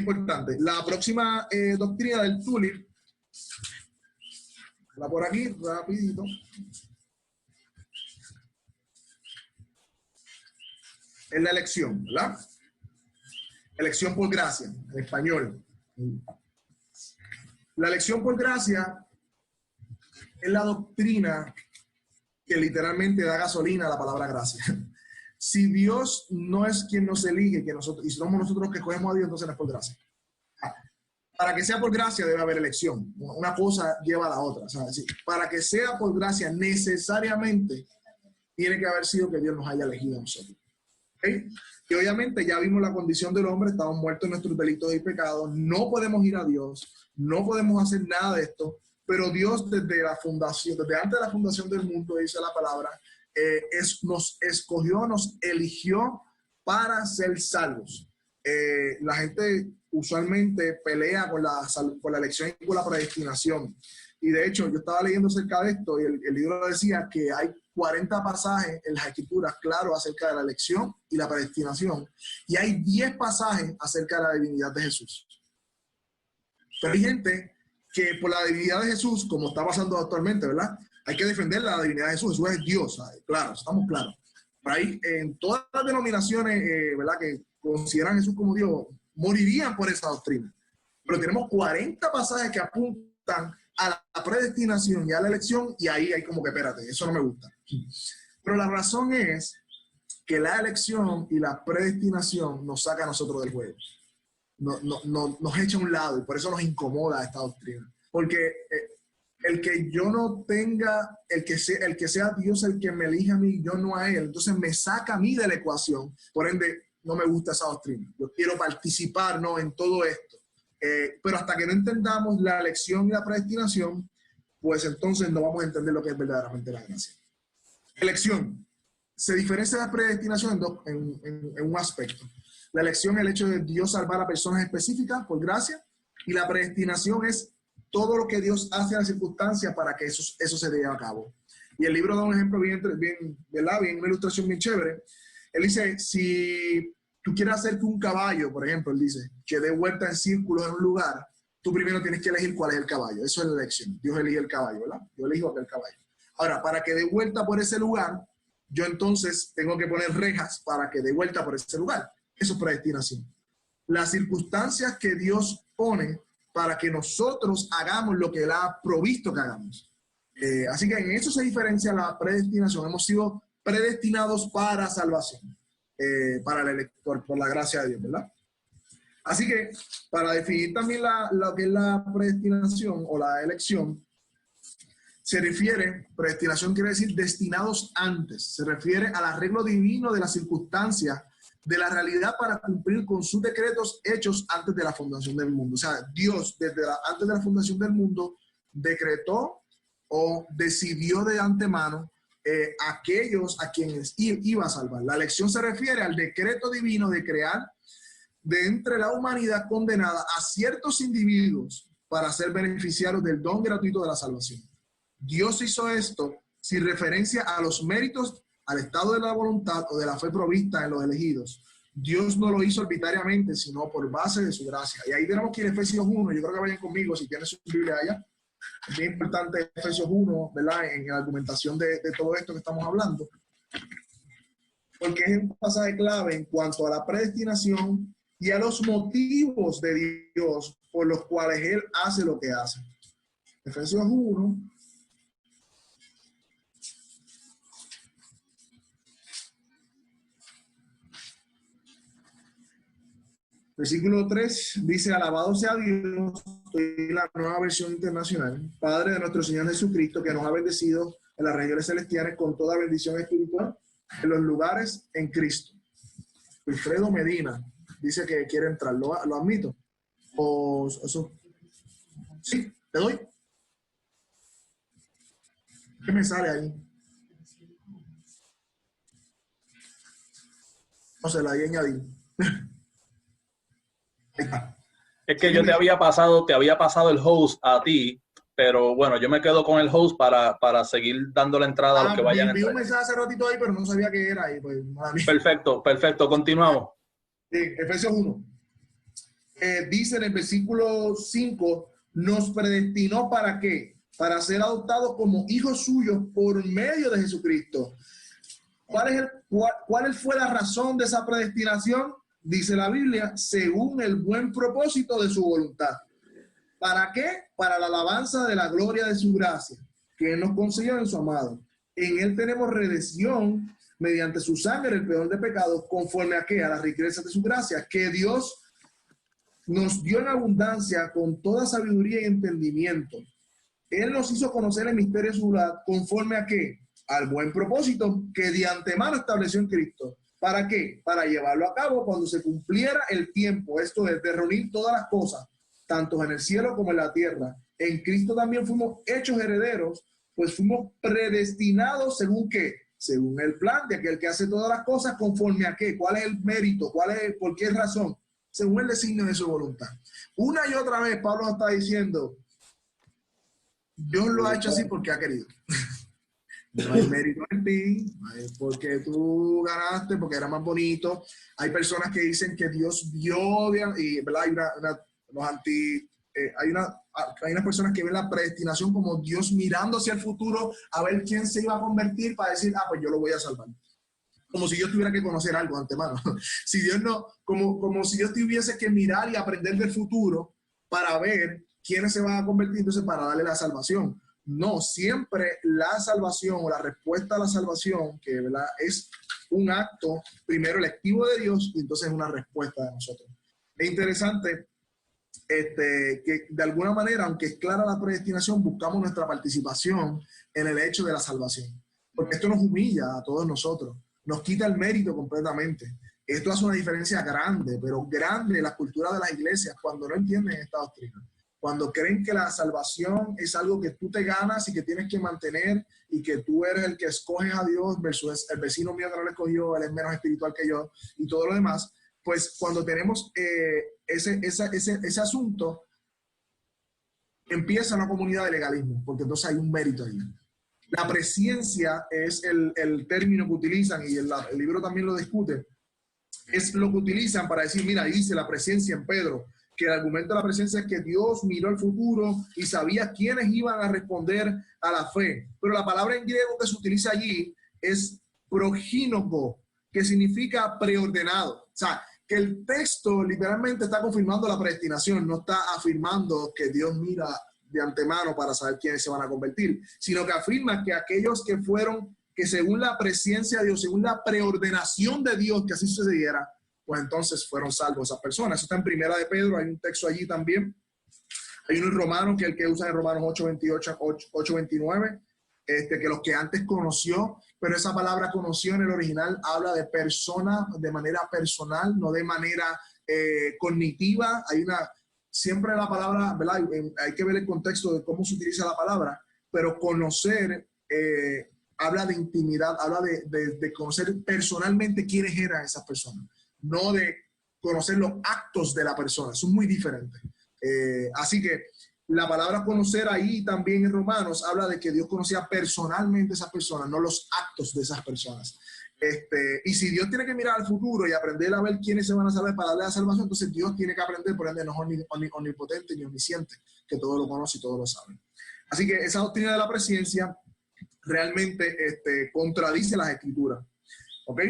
importante. La próxima doctrina del tulip, la por aquí, rapidito. Es la elección, ¿verdad? Elección por gracia, en español. La elección por gracia es la doctrina que literalmente da gasolina a la palabra gracia. Si Dios no es quien nos elige, que nosotros, y somos nosotros que escogemos a Dios, entonces no es por gracia. Para que sea por gracia debe haber elección. Una cosa lleva a la otra. O sea, para que sea por gracia necesariamente tiene que haber sido que Dios nos haya elegido a nosotros. ¿Okay? Y obviamente ya vimos la condición del hombre, estamos muertos en nuestros delitos y pecados, no podemos ir a Dios, no podemos hacer nada de esto, pero Dios desde la fundación, desde antes de la fundación del mundo, dice la palabra, nos escogió, nos eligió para ser salvos. La gente usualmente pelea con la elección y con la predestinación. Y de hecho, yo estaba leyendo acerca de esto y el libro decía que hay 40 pasajes en las escrituras claros acerca de la elección y la predestinación. Y hay 10 pasajes acerca de la divinidad de Jesús. Pero hay gente que por la divinidad de Jesús, como está pasando actualmente, ¿verdad? Hay que defender la divinidad de Jesús. Jesús es Dios, ¿sabes? Claro, estamos claros. Pero ahí, en todas las denominaciones, ¿verdad?, que consideran a Jesús como Dios, morirían por esa doctrina. Pero tenemos 40 pasajes que apuntan a la predestinación y a la elección, y ahí hay como que, espérate, eso no me gusta. Pero la razón es que la elección y la predestinación nos saca a nosotros del juego. Nos echa a un lado, y por eso nos incomoda esta doctrina. Porque el que yo no tenga, el que sea Dios el que me elija a mí, yo no a él, entonces me saca a mí de la ecuación. Por ende, no me gusta esa doctrina. Yo quiero participar, ¿no?, en todo esto. Pero hasta que no entendamos la elección y la predestinación, pues entonces no vamos a entender lo que es verdaderamente la gracia. Elección. Se diferencia de la predestinación en un aspecto. La elección es el hecho de Dios salvar a personas específicas por gracia, y la predestinación es todo lo que Dios hace a las circunstancias para que eso se lleve a cabo. Y el libro da un ejemplo bien, ¿verdad?, bien, una ilustración bien chévere. Él dice, si tú quieres hacer que un caballo, por ejemplo, él dice, que dé vuelta en círculos en un lugar, tú primero tienes que elegir cuál es el caballo. Eso es la elección. Dios elige el caballo, ¿verdad? Yo elijo aquel caballo. Ahora, para que dé vuelta por ese lugar, yo entonces tengo que poner rejas para que dé vuelta por ese lugar. Eso es predestinación. Las circunstancias que Dios pone para que nosotros hagamos lo que Él ha provisto que hagamos. Así que en eso se diferencia la predestinación. Hemos sido predestinados para salvación, para el elector, por la gracia de Dios, ¿verdad? Así que para definir también lo que es la predestinación o la elección, se refiere, predestinación quiere decir destinados antes, se refiere al arreglo divino de las circunstancias de la realidad para cumplir con sus decretos hechos antes de la fundación del mundo. O sea, Dios antes de la fundación del mundo decretó o decidió de antemano aquellos a quienes iba a salvar. La elección se refiere al decreto divino de crear de entre la humanidad condenada a ciertos individuos para ser beneficiarios del don gratuito de la salvación. Dios hizo esto sin referencia a los méritos, al estado de la voluntad o de la fe provista en los elegidos. Dios no lo hizo arbitrariamente, sino por base de su gracia. Y ahí tenemos que ir a Efesios 1, yo creo que vayan conmigo si tienen su Biblia allá. Es bien importante Efesios 1, ¿verdad?, en la argumentación de todo esto que estamos hablando. Porque es un pasaje clave en cuanto a la predestinación y a los motivos de Dios por los cuales Él hace lo que hace. Efesios 1. Versículo 3 dice, alabado sea Dios, estoy la nueva versión internacional, Padre de nuestro Señor Jesucristo, que nos ha bendecido en las regiones celestiales con toda bendición espiritual en los lugares en Cristo. Wilfredo Medina dice que quiere entrar, ¿lo admito? ¿O eso? Sí, ¿te doy? ¿Qué me sale ahí? No sé, la di añadir. Es que yo te había pasado el host a ti, pero bueno, yo me quedo con el host para seguir dando la entrada a los que vayan a entrar. Vi un mensaje hace ratito ahí, pero no sabía qué era ahí. Pues, perfecto, continuamos. Sí, Efesios 1. dice en el versículo 5, nos predestinó ¿para qué? Para ser adoptados como hijos suyos por medio de Jesucristo. ¿Cuál fue la razón de esa predestinación? Dice la Biblia, según el buen propósito de su voluntad. ¿Para qué? Para la alabanza de la gloria de su gracia, que Él nos concedió en su amado. En Él tenemos redención mediante su sangre, el perdón de pecados, conforme a qué? A las riquezas de su gracia, que Dios nos dio en abundancia con toda sabiduría y entendimiento. Él nos hizo conocer el misterio de su voluntad, conforme a qué? Al buen propósito que de antemano estableció en Cristo. ¿Para qué? Para llevarlo a cabo cuando se cumpliera el tiempo. Esto es de reunir todas las cosas, tanto en el cielo como en la tierra. En Cristo también fuimos hechos herederos, pues fuimos predestinados según qué? Según el plan de aquel que hace todas las cosas, conforme a qué? ¿Cuál es el mérito? ¿Por qué razón? Según el designio de su voluntad. Una y otra vez Pablo está diciendo, Dios lo ha hecho así porque ha querido. No hay mérito en ti, no es porque tú ganaste, porque era más bonito. Hay personas que dicen que Dios vio, y ¿verdad? Hay unas personas que ven la predestinación como Dios mirando hacia el futuro a ver quién se iba a convertir para decir, pues yo lo voy a salvar. Como si Dios tuviera que conocer algo de antemano. Si Dios no, como si Dios tuviese que mirar y aprender del futuro para ver quiénes se van a convertir, entonces para darle la salvación. No, siempre la salvación o la respuesta a la salvación, que ¿verdad? Es un acto primero electivo de Dios y entonces una respuesta de nosotros. Es interesante que de alguna manera, aunque es clara la predestinación, buscamos nuestra participación en el hecho de la salvación. Porque esto nos humilla a todos nosotros, nos quita el mérito completamente. Esto hace una diferencia grande, pero grande en la cultura de las iglesias cuando no entienden esta doctrina. Cuando creen que la salvación es algo que tú te ganas y que tienes que mantener y que tú eres el que escoges a Dios versus el vecino mío que no lo escogió, él es menos espiritual que yo y todo lo demás, pues cuando tenemos ese asunto, empieza una comunidad de legalismo, porque entonces hay un mérito ahí. La presciencia es el término que utilizan y el libro también lo discute, es lo que utilizan para decir, mira, dice la presciencia en Pedro, que el argumento de la presencia es que Dios miró el futuro y sabía quiénes iban a responder a la fe. Pero la palabra en griego que se utiliza allí es progínoko, que significa preordenado. O sea, que el texto literalmente está confirmando la predestinación, no está afirmando que Dios mira de antemano para saber quiénes se van a convertir, sino que afirma que aquellos que fueron, que según la presencia de Dios, según la preordenación de Dios, que así sucediera, pues entonces fueron salvos esas personas. Eso está en Primera de Pedro, hay un texto allí también. Hay uno en Romanos, que es el que usa en Romanos 8:28, 8:29, que los que antes conoció, pero esa palabra conoció en el original habla de persona, de manera personal, no de manera cognitiva. Siempre la palabra, ¿verdad? Hay que ver el contexto de cómo se utiliza la palabra, pero conocer habla de intimidad, habla de conocer personalmente quiénes eran esas personas, no de conocer los actos de la persona, son muy diferentes. Así que la palabra conocer ahí también en Romanos habla de que Dios conocía personalmente a esas personas, no los actos de esas personas. Y si Dios tiene que mirar al futuro y aprender a ver quiénes se van a salvar para darle la salvación, entonces Dios tiene que aprender, por ende no es omnipotente ni omnisciente, que todo lo conoce y todo lo sabe. Así que esa doctrina de la presciencia realmente contradice las escrituras. ¿Ok?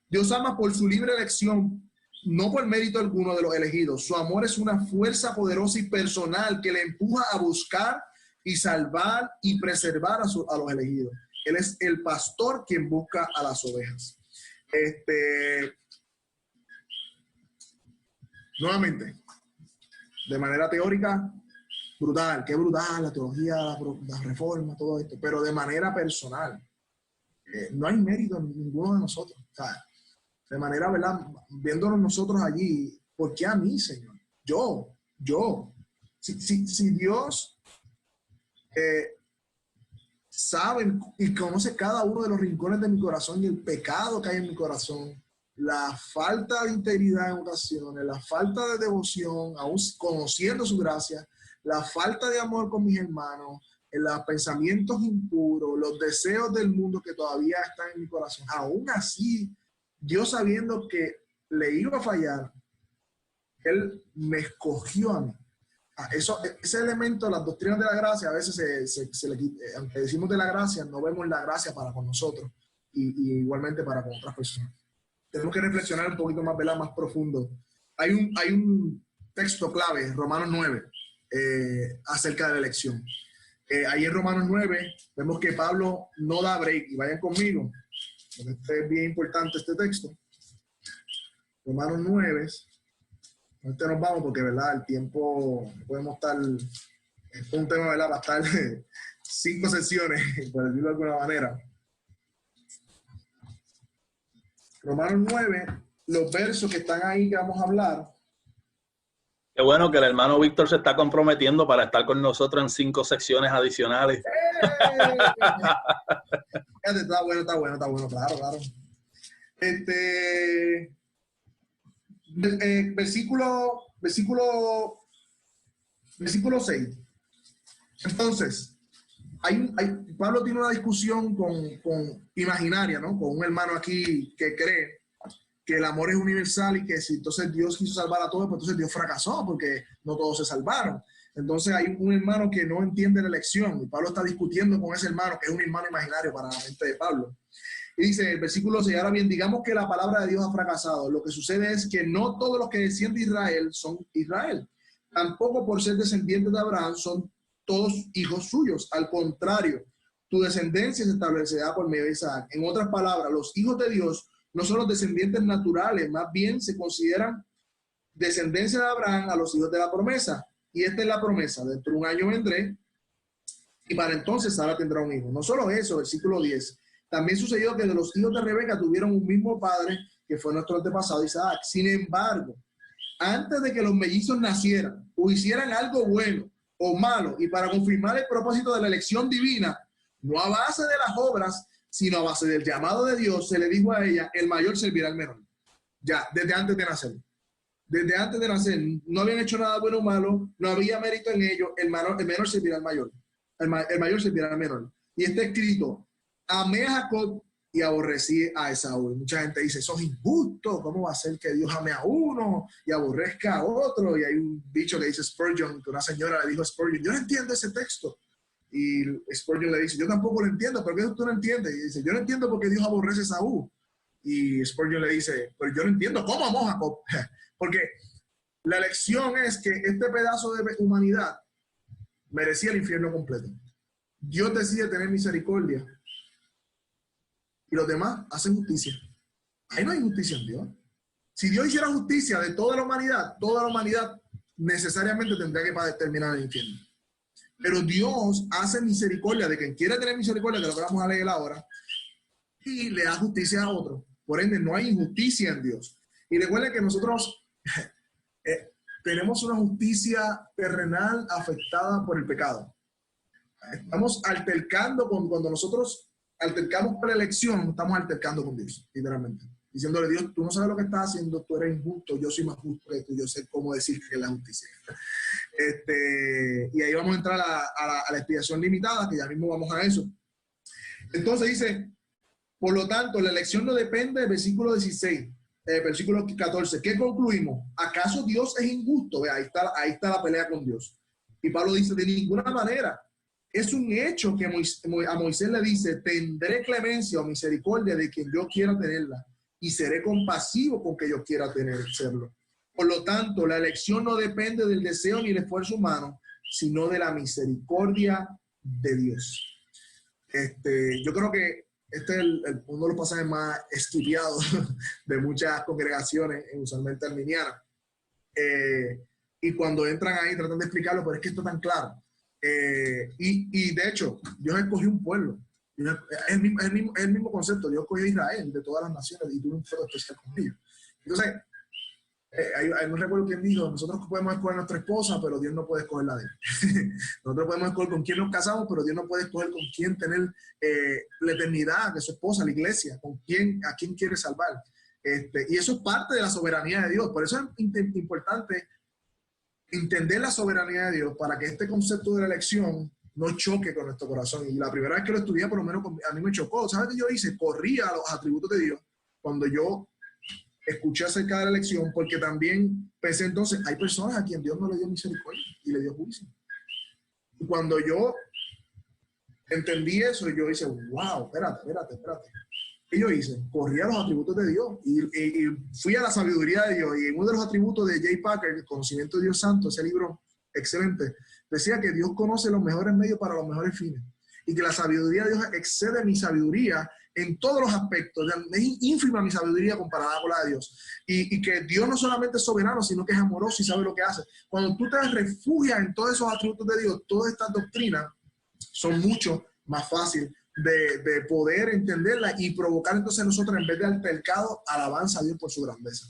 Dios ama por su libre elección, no por mérito alguno de los elegidos. Su amor es una fuerza poderosa y personal que le empuja a buscar y salvar y preservar a los elegidos. Él es el pastor quien busca a las ovejas. Nuevamente, de manera teórica, brutal, qué brutal la teología, la reforma, todo esto, pero de manera personal, no hay mérito en ninguno de nosotros. O sea, de manera, ¿verdad? Viéndonos nosotros allí, ¿por qué a mí, Señor? Yo. Si Dios sabe y conoce cada uno de los rincones de mi corazón y el pecado que hay en mi corazón, la falta de integridad en ocasiones, la falta de devoción, aún conociendo su gracia, la falta de amor con mis hermanos, los pensamientos impuros, los deseos del mundo que todavía están en mi corazón, aún así, Dios sabiendo que le iba a fallar, Él me escogió a mí. Ese elemento, las doctrinas de la gracia, a veces aunque decimos de la gracia, no vemos la gracia para con nosotros y igualmente para con otras personas. Tenemos que reflexionar un poquito más, ¿verdad? Más profundo. Hay un texto clave, Romanos 9, acerca de la elección. Ahí en Romanos 9 vemos que Pablo no da break, y vayan conmigo, porque este es bien importante este texto. Romanos 9. Ahorita nos vamos porque, ¿verdad? El tiempo, podemos estar, es un tema, ¿verdad? Para estar 5 sesiones, por decirlo de alguna manera. Romanos 9, los versos que están ahí que vamos a hablar. Qué bueno que el hermano Víctor se está comprometiendo para estar con nosotros en 5 secciones adicionales. Está bueno, claro. Versículo 6. Entonces, Pablo tiene una discusión imaginaria, ¿no? Con un hermano aquí que cree que el amor es universal y que si entonces Dios quiso salvar a todos, pues entonces Dios fracasó porque no todos se salvaron. Entonces hay un hermano que no entiende la elección y Pablo está discutiendo con ese hermano, que es un hermano imaginario para la mente de Pablo. Y dice el versículo 6, ahora bien, digamos que la palabra de Dios ha fracasado. Lo que sucede es que no todos los que descienden de Israel son Israel. Tampoco por ser descendientes de Abraham son todos hijos suyos. Al contrario, tu descendencia se establecerá por medio de Isaac. En otras palabras, los hijos de Dios no son los descendientes naturales, más bien se consideran descendencia de Abraham a los hijos de la promesa. Y esta es la promesa: dentro de un año vendré y para entonces Sara tendrá un hijo. No solo eso, versículo 10. También sucedió que de los hijos de Rebeca tuvieron un mismo padre, que fue nuestro antepasado Isaac. Sin embargo, antes de que los mellizos nacieran o hicieran algo bueno o malo, y para confirmar el propósito de la elección divina, no a base de las obras, sino a base del llamado de Dios, se le dijo a ella: el mayor servirá al menor. Ya, desde antes de nacer. Desde antes de nacer, no habían hecho nada bueno o malo, no había mérito en ello, el menor servirá al mayor. El mayor servirá al menor. Y está escrito: amé a Jacob y aborrecí a Esaú. Mucha gente dice: eso es injusto, ¿cómo va a ser que Dios ame a uno y aborrezca a otro? Y hay un dicho que dice Spurgeon, que una señora le dijo a Spurgeon: yo no entiendo ese texto. Y Spurgeon le dice: yo tampoco lo entiendo. ¿Por qué tú no entiendes? Y dice: yo no entiendo por qué Dios aborrece a Esaú. Y Spurgeon le dice: pero yo no entiendo cómo amó a Jacob. Porque la lección es que este pedazo de humanidad merecía el infierno completo. Dios decide tener misericordia y los demás hacen justicia. Ahí no hay justicia en Dios. Si Dios hiciera justicia de toda la humanidad necesariamente tendría que terminar en el infierno. Pero Dios hace misericordia de quien quiere tener misericordia, que lo que vamos a leer ahora, y le da justicia a otro. Por ende, no hay injusticia en Dios. Y recuerden que nosotros tenemos una justicia terrenal afectada por el pecado. Estamos altercando cuando nosotros altercamos por elección, estamos altercando con Dios, literalmente. Diciéndole: Dios, tú no sabes lo que estás haciendo, tú eres injusto, yo soy más justo que tú, yo sé cómo decir que es la justicia. Y ahí vamos a entrar a la expiación limitada, que ya mismo vamos a eso. Entonces dice: por lo tanto, la elección no depende del versículo 16, versículo 14. ¿Qué concluimos? ¿Acaso Dios es injusto? Ahí está la pelea con Dios. Y Pablo dice: de ninguna manera. Es un hecho que a Moisés le dice: tendré clemencia o misericordia de quien yo quiera tenerla, y seré compasivo con que yo quiera serlo. Por lo tanto, la elección no depende del deseo ni del esfuerzo humano, sino de la misericordia de Dios. Yo creo que este es uno de los pasajes más estudiados de muchas congregaciones, usualmente arminianas. Y cuando entran ahí tratan de explicarlo, pero es que esto es tan claro. Y de hecho, Dios escogió un pueblo. Es el mismo concepto. Dios escogió a Israel de todas las naciones y tuvo un trato especial con ellos. Entonces, no recuerdo quién dijo: nosotros podemos escoger a nuestra esposa, pero Dios no puede escoger la de él. Nosotros podemos escoger con quién nos casamos, pero Dios no puede escoger con quién tener la eternidad de su esposa, la iglesia, a quién quiere salvar. Y eso es parte de la soberanía de Dios. Por eso es importante entender la soberanía de Dios, para que este concepto de la elección no choque con nuestro corazón. Y la primera vez que lo estudié, por lo menos a mí me chocó. ¿Sabes qué yo hice? Corría a los atributos de Dios cuando yo escuché acerca de la elección porque también pensé entonces, hay personas a quien Dios no le dio misericordia y le dio juicio. Y cuando yo entendí eso, yo hice, wow, espérate. ¿Qué yo hice? Corrí a los atributos de Dios y fui a la sabiduría de Dios. Y en uno de los atributos de J. Packer, el conocimiento de Dios santo, ese libro excelente, decía que Dios conoce los mejores medios para los mejores fines. Y que la sabiduría de Dios excede mi sabiduría en todos los aspectos. Es ínfima mi sabiduría comparada con la de Dios. Y que Dios no solamente es soberano, sino que es amoroso y sabe lo que hace. Cuando tú te refugias en todos esos atributos de Dios, todas estas doctrinas son mucho más fáciles de poder entenderla y provocar entonces nosotros, en vez de altercado, alabanza a Dios por su grandeza.